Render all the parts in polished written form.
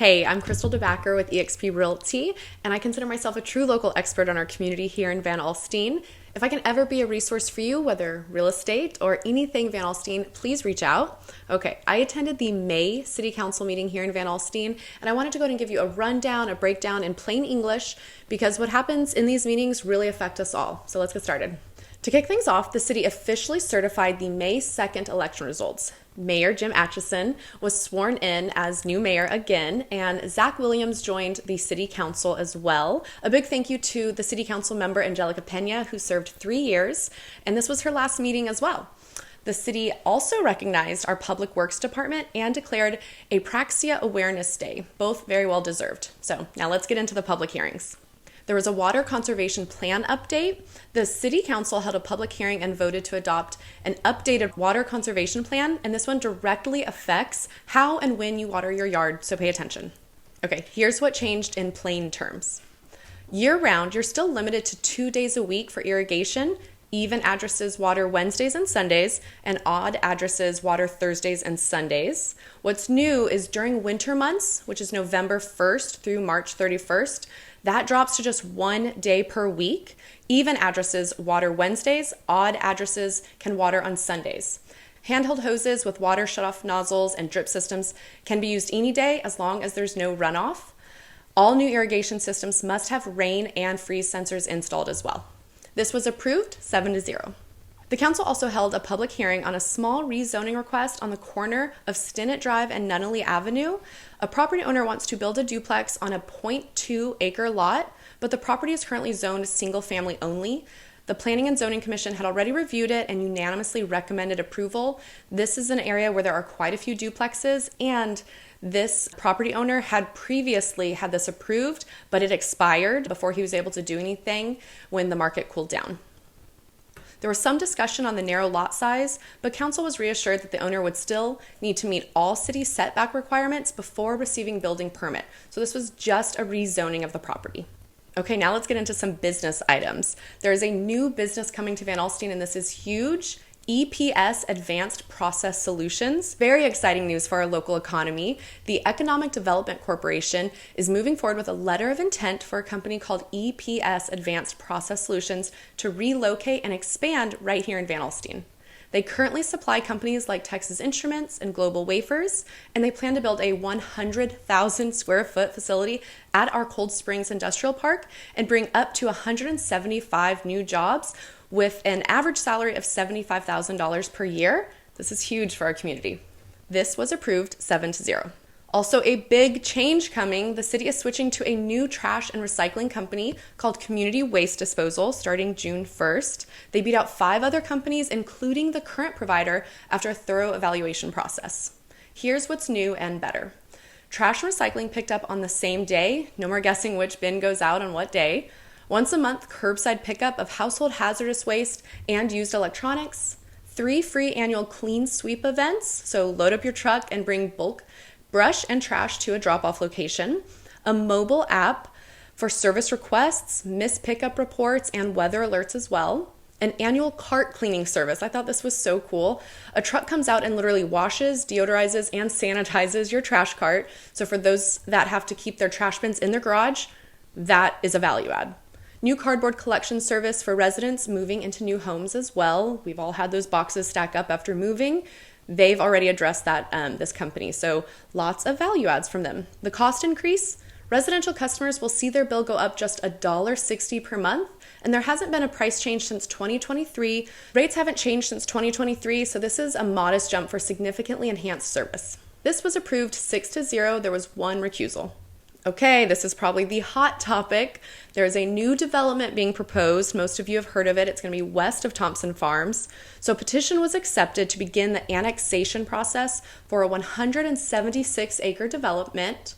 Hey, I'm Crystal DeBacker with eXp Realty, and I consider myself a true local expert on our community here in Van Alstyne. If I can ever be a resource for you, whether real estate or anything Van Alstyne, please reach out. Okay, I attended the May City Council meeting here in Van Alstyne, and I wanted to go ahead and give you a rundown, a breakdown in plain English, because what happens in these meetings really affect us all. So let's get started. To kick things off, the city officially certified the May 2nd election results. Mayor Jim Atchison was sworn in as new mayor again, and Zach Williams joined the city council as well. A big thank you to the city council member Angelica Pena, who served 3 years, and this was her last meeting as well. The city also recognized our public works department and declared a Praxia Awareness Day, both very well deserved. So now let's get into the public hearings. There was a water conservation plan update. The city council held a public hearing and voted to adopt an updated water conservation plan, and this one directly affects how and when you water your yard, so pay attention. Okay, here's what changed in plain terms. Year-round, you're still limited to 2 days a week for irrigation. Even addresses water Wednesdays and Sundays, and odd addresses water Thursdays and Sundays. What's new is during winter months, which is November 1st through March 31st, that drops to just 1 day per week. Even addresses water Wednesdays, odd addresses can water on Sundays. Handheld hoses with water shutoff nozzles and drip systems can be used any day as long as there's no runoff. All new irrigation systems must have rain and freeze sensors installed as well. This was approved 7-0. The council also held a public hearing on a small rezoning request on the corner of Stinnett Drive and Nunnalee Avenue. A property owner wants to build a duplex on a 0.2 acre lot, but the property is currently zoned single family only. The Planning and Zoning Commission had already reviewed it and unanimously recommended approval. This is an area where there are quite a few duplexes, and this property owner had previously had this approved, but it expired before he was able to do anything when the market cooled down. There was some discussion on the narrow lot size, but council was reassured that the owner would still need to meet all city setback requirements before receiving building permit. So this was just a rezoning of the property. Okay, now let's get into some business items. There is a new business coming to Van Alstyne, and this is huge. EPS, Advanced Process Solutions. Very exciting news for our local economy. The Economic Development Corporation is moving forward with a letter of intent for a company called EPS, Advanced Process Solutions, to relocate and expand right here in Van Alstyne. They currently supply companies like Texas Instruments and Global Wafers, and they plan to build a 100,000 square foot facility at our Cold Springs Industrial Park and bring up to 175 new jobs with an average salary of $75,000 per year. This is huge for our community. This was approved 7-0. Also, a big change coming. The city is switching to a new trash and recycling company called Community Waste Disposal starting June 1st. They beat out 5 other companies, including the current provider, after a thorough evaluation process. Here's what's new and better. Trash and recycling picked up on the same day. No more guessing which bin goes out on what day. Once a month, curbside pickup of household hazardous waste and used electronics. 3 free annual clean sweep events, so load up your truck and bring bulk brush and trash to a drop-off location. A mobile app for service requests, missed pickup reports, and weather alerts as well. An annual cart cleaning service. I thought this was so cool. A truck comes out and literally washes, deodorizes, and sanitizes your trash cart. So for those that have to keep their trash bins in their garage, that is a value add. New cardboard collection service for residents moving into new homes as well. We've all had those boxes stack up after moving. They've already addressed that, this company, so lots of value adds from them. The cost increase, residential customers will see their bill go up just $1.60 per month, and there hasn't been a price change since 2023. Rates haven't changed since 2023, so this is a modest jump for significantly enhanced service. This was approved 6-0. There was 1 recusal. Okay, this is probably the hot topic. There is a new development being proposed. Most of you have heard of it. It's going to be west of Thompson Farms. So a petition was accepted to begin the annexation process for a 176-acre development.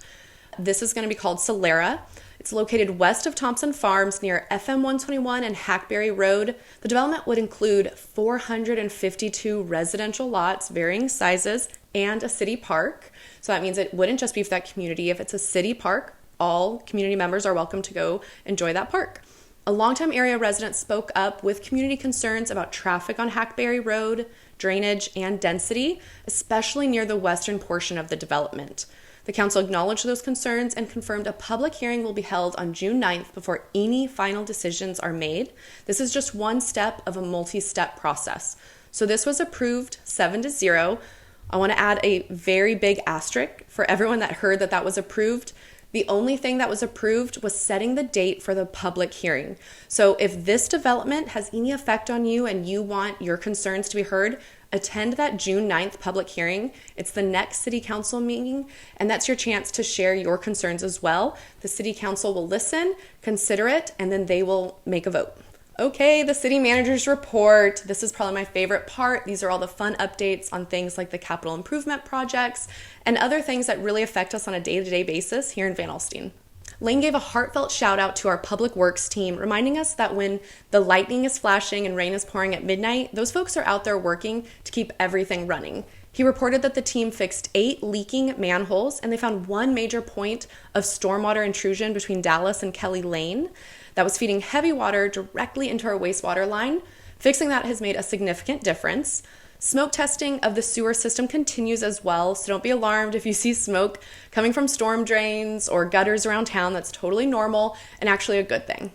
This is going to be called Solera. It's located west of Thompson Farms near FM 121 and Hackberry Road. The development would include 452 residential lots, varying sizes, and a city park. So that means it wouldn't just be for that community. If it's a city park, all community members are welcome to go enjoy that park. A longtime area resident spoke up with community concerns about traffic on Hackberry Road, drainage, and density, especially near the western portion of the development. The council acknowledged those concerns and confirmed a public hearing will be held on June 9th before any final decisions are made. This is just one step of a multi-step process. So this was approved 7-0. I want to add a very big asterisk for everyone that heard that that was approved. The only thing that was approved was setting the date for the public hearing. So if this development has any effect on you and you want your concerns to be heard, attend that June 9th public hearing. It's the next city council meeting, and that's your chance to share your concerns as well. The city council will listen, consider it, and then they will make a vote. Okay, the city manager's report. This is probably my favorite part. These are all the fun updates on things like the capital improvement projects and other things that really affect us on a day-to-day basis here in Van Alstyne. Lane gave a heartfelt shout out to our public works team, reminding us that when the lightning is flashing and rain is pouring at midnight, those folks are out there working to keep everything running. He reported that the team fixed 8 leaking manholes and they found one major point of stormwater intrusion between Dallas and Kelly Lane that was feeding heavy water directly into our wastewater line. Fixing that has made a significant difference. Smoke testing of the sewer system continues as well, so don't be alarmed if you see smoke coming from storm drains or gutters around town. That's totally normal and actually a good thing.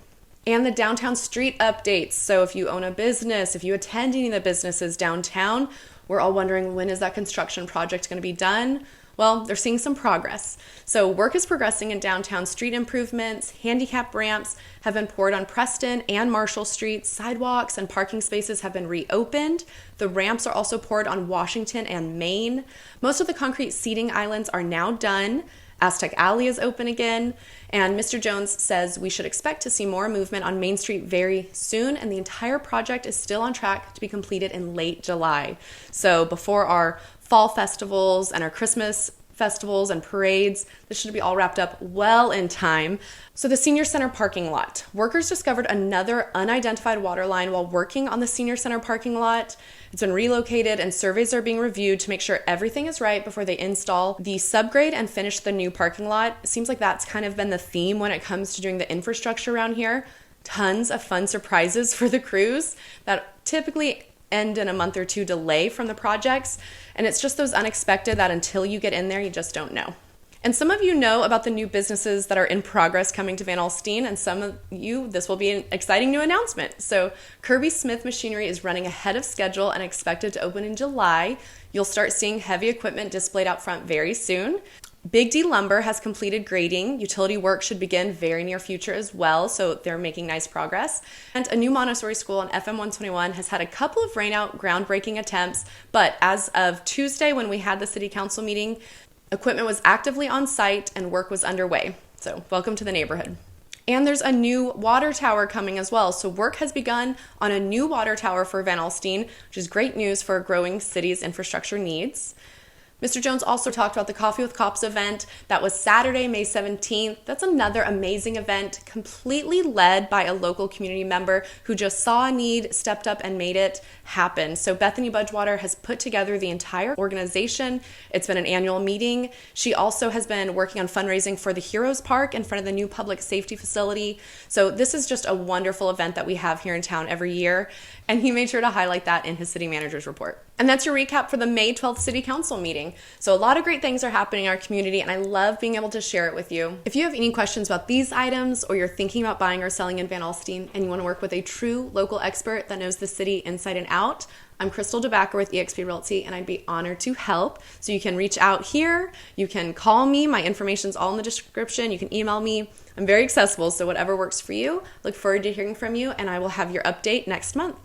And the downtown street updates. So if you own a business, if you attend any of the businesses downtown, we're all wondering, when is that construction project going to be done? Well, they're seeing some progress. So work is progressing in downtown street improvements. Handicap ramps have been poured on Preston and Marshall Streets. Sidewalks and parking spaces have been reopened. The ramps are also poured on Washington and Main. Most of the concrete seating islands are now done. Aztec Alley is open again. And Mr. Jones says we should expect to see more movement on Main Street very soon. And the entire project is still on track to be completed in late July. So before our fall festivals and our Christmas festivals and parades, this should be all wrapped up well in time. So the senior center parking lot. Workers discovered another unidentified water line while working on the senior center parking lot. It's been relocated and surveys are being reviewed to make sure everything is right before they install the subgrade and finish the new parking lot. It seems like that's kind of been the theme when it comes to doing the infrastructure around here. Tons of fun surprises for the crews that typically end in a month or two delay from the projects. And it's just those unexpected that until you get in there, you just don't know. And some of you know about the new businesses that are in progress coming to Van Alstyne, and some of you, this will be an exciting new announcement. So Kirby Smith Machinery is running ahead of schedule and expected to open in July. You'll start seeing heavy equipment displayed out front very soon. Big D Lumber has completed grading. Utility work should begin very near future as well, so they're making nice progress. And a new Montessori school on FM 121 has had a couple of rainout groundbreaking attempts, but as of Tuesday when we had the city council meeting, equipment was actively on site and work was underway. So welcome to the neighborhood. And there's a new water tower coming as well. So work has begun on a new water tower for Van Alstyne, which is great news for a growing city's infrastructure needs. Mr. Jones also talked about the Coffee with Cops event that was Saturday, May 17th. That's another amazing event, completely led by a local community member who just saw a need, stepped up, and made it happen. So Bethany Budgewater has put together the entire organization. It's been an annual meeting. She also has been working on fundraising for the Heroes Park in front of the new public safety facility. So this is just a wonderful event that we have here in town every year. And he made sure to highlight that in his city manager's report. And that's your recap for the May 12th City Council meeting. So a lot of great things are happening in our community, and I love being able to share it with you. If you have any questions about these items, or you're thinking about buying or selling in Van Alstyne, and you want to work with a true local expert that knows the city inside and out, I'm Crystal DeBacker with eXp Realty, and I'd be honored to help. So you can reach out here, you can call me, my information's all in the description, you can email me. I'm very accessible, so whatever works for you. Look forward to hearing from you, and I will have your update next month.